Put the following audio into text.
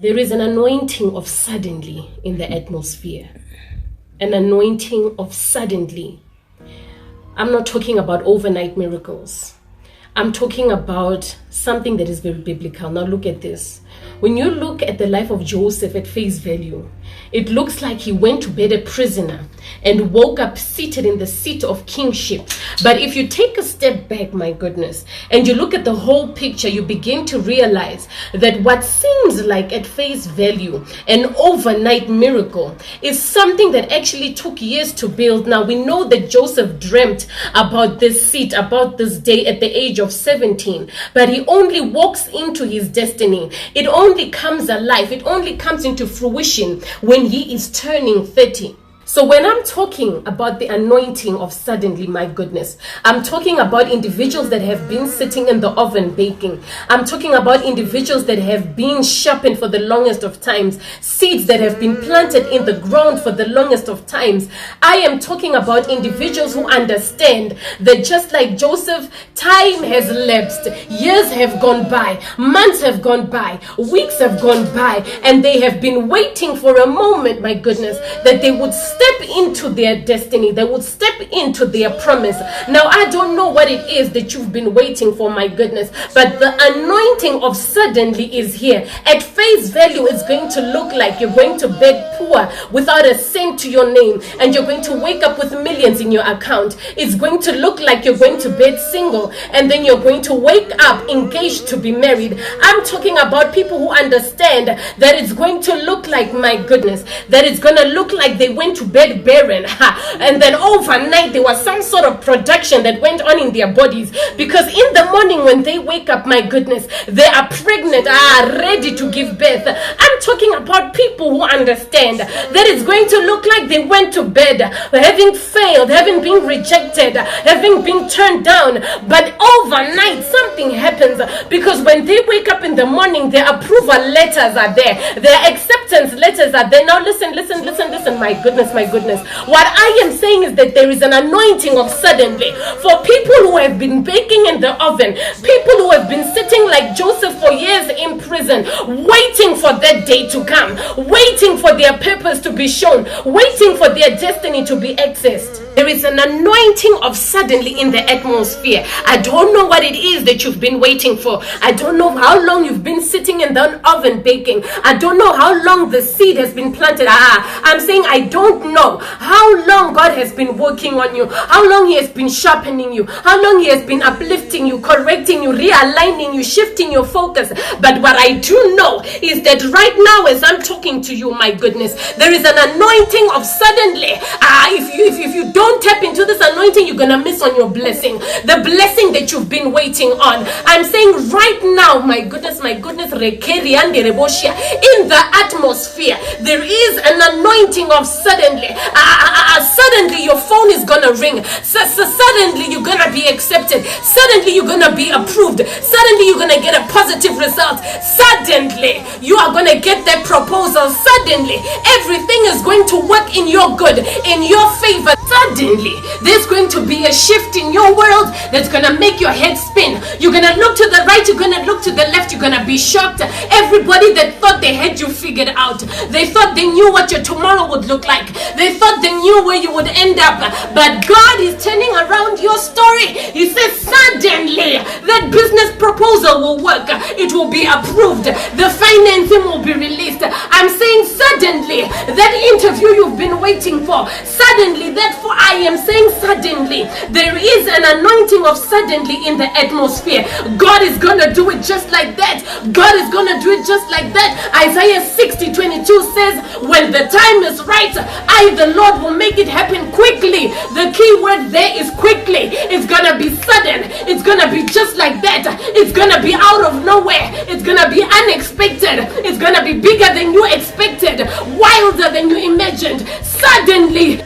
There is an anointing of suddenly in the atmosphere. An anointing of suddenly. I'm not talking about overnight miracles. I'm talking about something that is very biblical. Now look at this. When you look at the life of Joseph at face value, it looks like he went to bed a prisoner and woke up seated in the seat of kingship. But if you take a step back, my goodness, and you look at the whole picture, you begin to realize that what seems like at face value an overnight miracle is something that actually took years to build. Now we know that Joseph dreamt about this seat, about this day at the age of 17, but he only walks into his destiny. It only comes alive. It only comes into fruition when he is turning 30. So when I'm talking about the anointing of suddenly, my goodness, I'm talking about individuals that have been sitting in the oven baking. I'm talking about individuals that have been sharpened for the longest of times, seeds that have been planted in the ground for the longest of times. I am talking about individuals who understand that just like Joseph, time has elapsed, years have gone by, months have gone by, weeks have gone by, and they have been waiting for a moment, my goodness, that they would step into their destiny. They would step into their promise. Now, I don't know what it is that you've been waiting for, my goodness, but the anointing of suddenly is here. At face value, it's going to look like you're going to bed poor without a cent to your name, and you're going to wake up with millions in your account. It's going to look like you're going to bed single, and then you're going to wake up engaged to be married. I'm talking about people who understand that it's going to look like, my goodness, that it's going to look like they went to bed barren, and then overnight there was some sort of production that went on in their bodies, because in the morning when they wake up, my goodness, they are pregnant, ready to give birth. I'm talking about people who understand that it's going to look like they went to bed having failed, having been rejected, having been turned down, but overnight something happens, because when they wake up in the morning, their approval letters are there, their acceptance letters are there. Now listen, my goodness. What I am saying is that there is an anointing of suddenly for people who have been baking in the oven, people who have been sitting like Joseph for years in prison, waiting for that day to come, waiting for their purpose to be shown, waiting for their destiny to be accessed. There is an anointing of suddenly in the atmosphere. I don't know what it is that you've been waiting for. I don't know how long you've been sitting in the oven baking. I don't know how long the seed has been planted. I'm saying I don't know how long God has been working on you, how long He has been sharpening you, how long He has been uplifting you, correcting you, realigning you, shifting your focus. But what I do know is that right now as I'm talking to you, my goodness, there is an anointing of suddenly. If you don't tap into this anointing, you're gonna miss on your blessing, the blessing that you've been waiting on. I'm saying right now, my goodness, in the atmosphere, there is an anointing of suddenly. Suddenly your phone is gonna ring. Suddenly you're gonna be accepted. Suddenly you're gonna be approved. Suddenly you're gonna get a positive result. Suddenly you are gonna get that proposal. Suddenly everything is going to work in your good, in your favor. Suddenly there's going to be a shift in your world that's gonna make your head spin. You're gonna look to the right, you're gonna look to the left, you're gonna be shocked. Everybody that thought they had you figured out, they thought they knew what your tomorrow would look like, they thought they knew where you would end up, but God is turning around your story. He says suddenly that business proposal will work, it will be approved, the financing will be released. I'm saying suddenly that interview you've been waiting for, suddenly I am saying suddenly there is an anointing of suddenly in the atmosphere. God is gonna do it just like that. God is gonna do it just like that. Isaiah 60:22 says, when the time is right, I the Lord will make it happen quickly. The key word there is quickly. It's gonna be sudden. It's gonna be just like that. It's gonna be out of nowhere. It's gonna be unexpected. It's gonna be bigger than you expected, wilder than you imagined. Suddenly